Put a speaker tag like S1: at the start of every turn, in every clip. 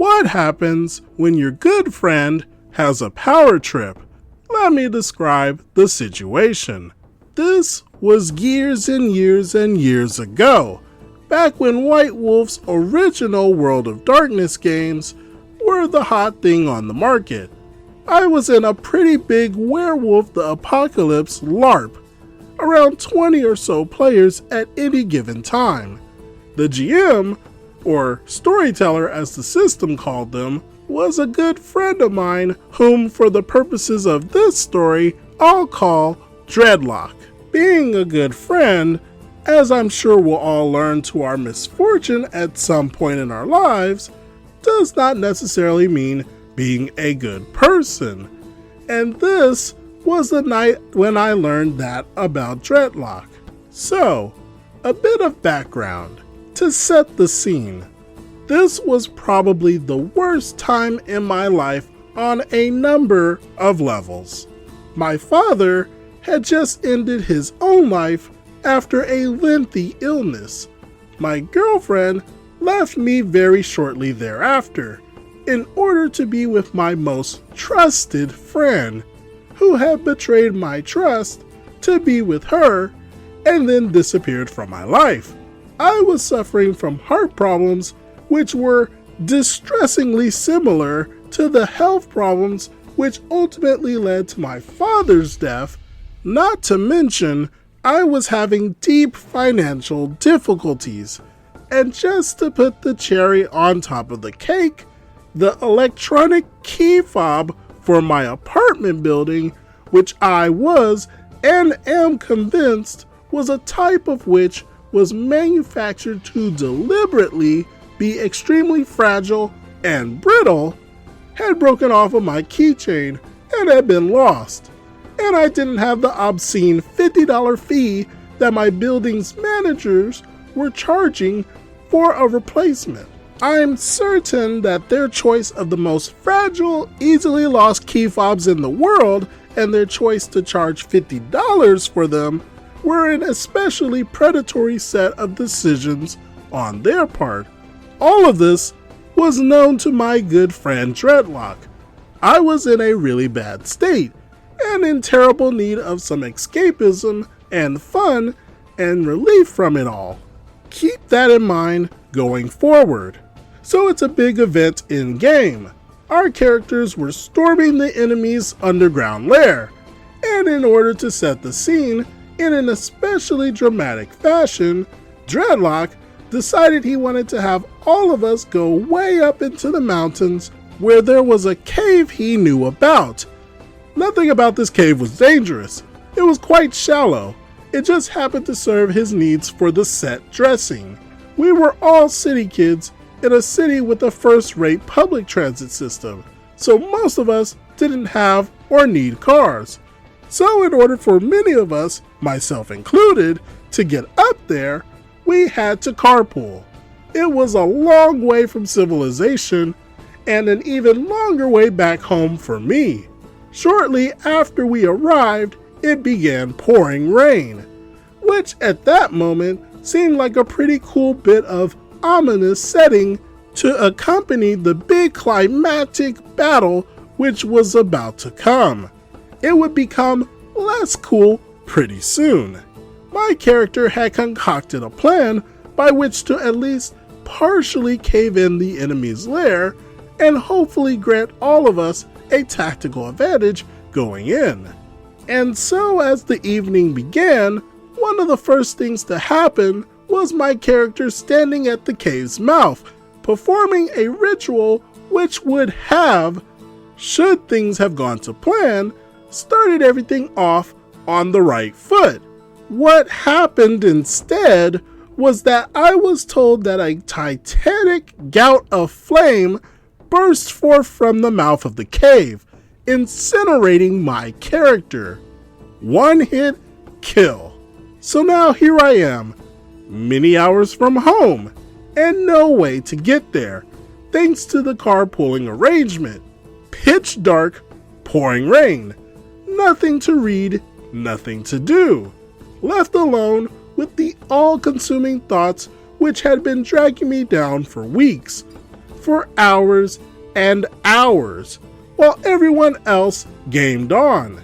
S1: What happens when your good friend has a power trip? Let me describe the situation. This was years and years and years ago, back when White Wolf's original World of Darkness games were the hot thing on the market. I was in a pretty big Werewolf the Apocalypse LARP, around 20 or so players at any given time. The GM, or storyteller as the system called them, was a good friend of mine whom, for the purposes of this story, I'll call Dreadlock. Being a good friend, as I'm sure we'll all learn to our misfortune at some point in our lives, does not necessarily mean being a good person. And this was the night when I learned that about Dreadlock. So, a bit of background to set the scene. This was probably the worst time in my life on a number of levels. My father had just ended his own life after a lengthy illness. My girlfriend left me very shortly thereafter in order to be with my most trusted friend, who had betrayed my trust to be with her and then disappeared from my life. I was suffering from heart problems which were distressingly similar to the health problems which ultimately led to my father's death. Not to mention, I was having deep financial difficulties. And just to put the cherry on top of the cake, the electronic key fob for my apartment building, which I was and am convinced was a type of which was manufactured to deliberately be extremely fragile and brittle, had broken off of my keychain and had been lost. And I didn't have the obscene $50 fee that my building's managers were charging for a replacement. I'm certain that their choice of the most fragile, easily lost key fobs in the world and their choice to charge $50 for them were an especially predatory set of decisions on their part. All of this was known to my good friend Dreadlock. I was in a really bad state and in terrible need of some escapism and fun and relief from it all. Keep that in mind going forward. So it's a big event in game. Our characters were storming the enemy's underground lair, and in order to set the scene in an especially dramatic fashion, Dreadlock decided he wanted to have all of us go way up into the mountains where there was a cave he knew about. Nothing about this cave was dangerous. It was quite shallow. It just happened to serve his needs for the set dressing. We were all city kids in a city with a first-rate public transit system, so most of us didn't have or need cars. So in order for many of us, myself included, to get up there, we had to carpool. It was a long way from civilization and an even longer way back home for me. Shortly after we arrived, it began pouring rain, which at that moment seemed like a pretty cool bit of ominous setting to accompany the big climactic battle which was about to come. It would become less cool pretty soon. My character had concocted a plan by which to at least partially cave in the enemy's lair and hopefully grant all of us a tactical advantage going in. And so as the evening began, one of the first things to happen was my character standing at the cave's mouth, performing a ritual which would have, should things have gone to plan, started everything off on the right foot. What happened instead was that I was told that a titanic gout of flame burst forth from the mouth of the cave, incinerating my character. One hit, kill. So now here I am, many hours from home, and no way to get there, thanks to the carpooling arrangement. Pitch dark, pouring rain, nothing to read, nothing to do. Left alone with the all-consuming thoughts which had been dragging me down for weeks. for hours and hours while everyone else gamed on.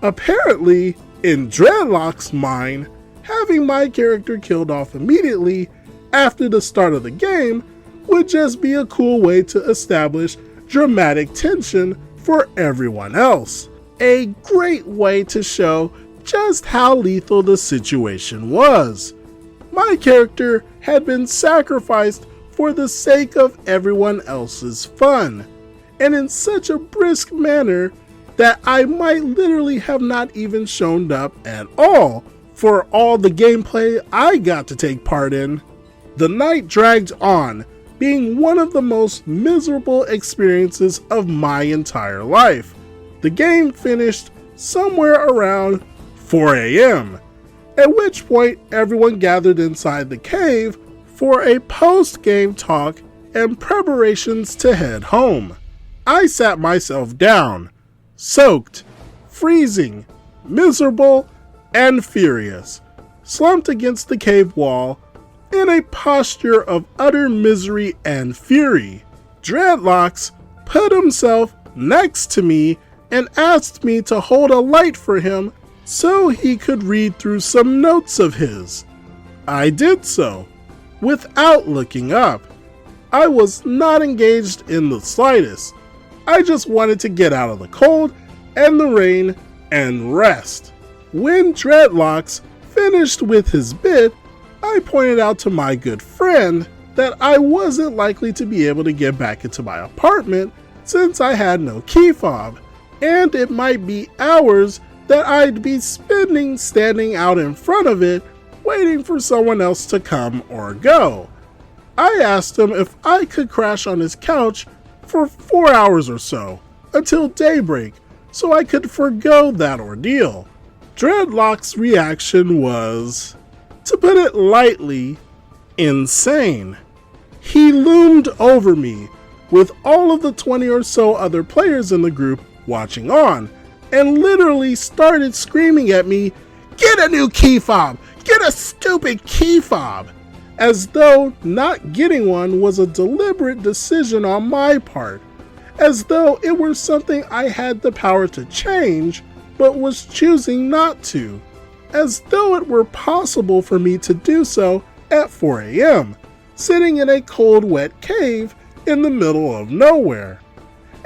S1: Apparently, in Dreadlock's mind, having my character killed off immediately after the start of the game would just be a cool way to establish dramatic tension for everyone else. A great way to show just how lethal the situation was. My character had been sacrificed for the sake of everyone else's fun, and in such a brisk manner that I might literally have not even shown up at all for all the gameplay I got to take part in. The night dragged on, being one of the most miserable experiences of my entire life. The game finished somewhere around 4 a.m., at which point everyone gathered inside the cave for a post-game talk and preparations to head home. I sat myself down, soaked, freezing, miserable, and furious, slumped against the cave wall in a posture of utter misery and fury. Dreadlocks put himself next to me and asked me to hold a light for him so he could read through some notes of his. I did so, without looking up. I was not engaged in the slightest. I just wanted to get out of the cold and the rain and rest. When Dreadlocks finished with his bit, I pointed out to my good friend that I wasn't likely to be able to get back into my apartment since I had no key fob, and it might be hours that I'd be spending standing out in front of it waiting for someone else to come or go. I asked him if I could crash on his couch for 4 hours or so, until daybreak, so I could forgo that ordeal. Dreadlock's reaction was, to put it lightly, insane. He loomed over me, with all of the 20 or so other players in the group watching on, and literally started screaming at me, "Get a new key fob! Get a stupid key fob!" As though not getting one was a deliberate decision on my part, as though it were something I had the power to change, but was choosing not to, as though it were possible for me to do so at 4 a.m., sitting in a cold, wet cave in the middle of nowhere.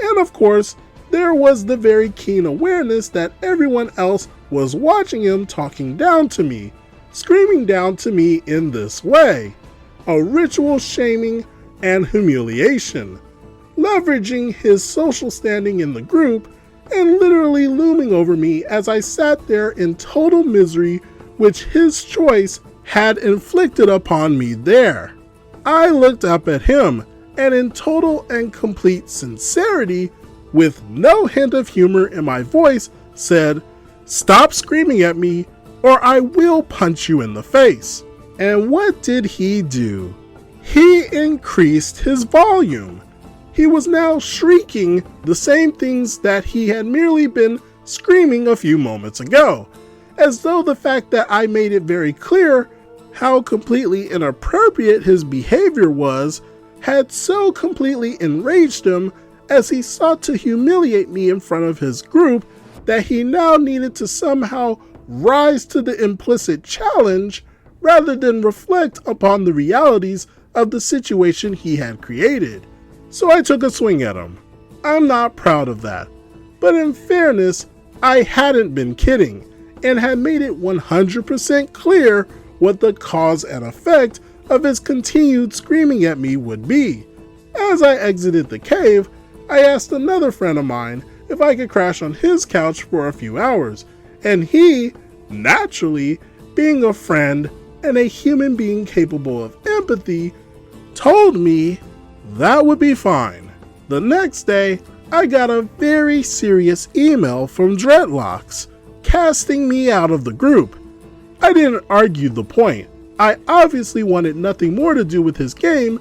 S1: And of course, there was the very keen awareness that everyone else was watching him talking down to me, screaming down to me in this way, a ritual shaming and humiliation, leveraging his social standing in the group and literally looming over me as I sat there in total misery which his choice had inflicted upon me there. I looked up at him and in total and complete sincerity, with no hint of humor in my voice, said, "Stop screaming at me or I will punch you in the face." And what did he do? He increased his volume. He was now shrieking the same things that he had merely been screaming a few moments ago, as though the fact that I made it very clear how completely inappropriate his behavior was had so completely enraged him as he sought to humiliate me in front of his group that he now needed to somehow rise to the implicit challenge rather than reflect upon the realities of the situation he had created. So I took a swing at him. I'm not proud of that, but in fairness, I hadn't been kidding and had made it 100% clear what the cause and effect of his continued screaming at me would be. As I exited the cave, I asked another friend of mine if I could crash on his couch for a few hours, and he, naturally, being a friend and a human being capable of empathy, told me that would be fine. The next day, I got a very serious email from Dreadlocks, casting me out of the group. I didn't argue the point. I obviously wanted nothing more to do with his game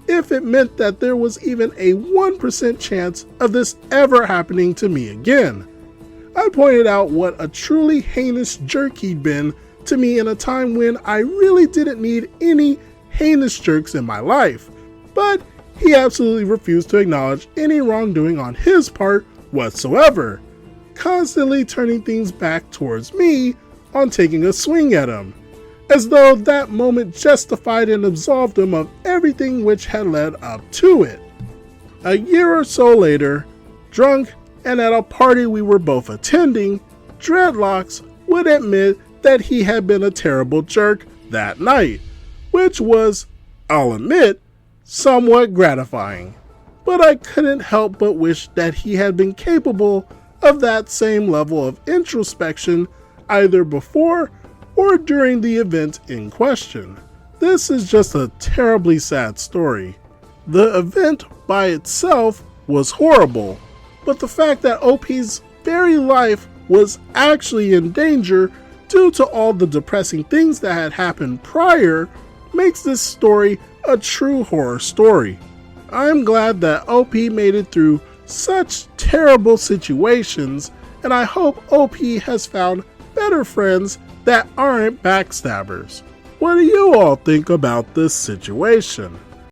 S1: if it meant that there was even a 1% chance of this ever happening to me again. I pointed out what a truly heinous jerk he'd been to me in a time when I really didn't need any heinous jerks in my life, but he absolutely refused to acknowledge any wrongdoing on his part whatsoever, constantly turning things back towards me on taking a swing at him, as though that moment justified and absolved him of everything which had led up to it. A year or so later, drunk and at a party we were both attending, Dreadlocks would admit that he had been a terrible jerk that night, which was, I'll admit, somewhat gratifying. But I couldn't help but wish that he had been capable of that same level of introspection either before or during the event in question. This is just a terribly sad story. The event by itself was horrible, but the fact that OP's very life was actually in danger due to all the depressing things that had happened prior makes this story a true horror story. I'm glad that OP made it through such terrible situations, and I hope OP has found better friends that aren't backstabbers. What do you all think about this situation?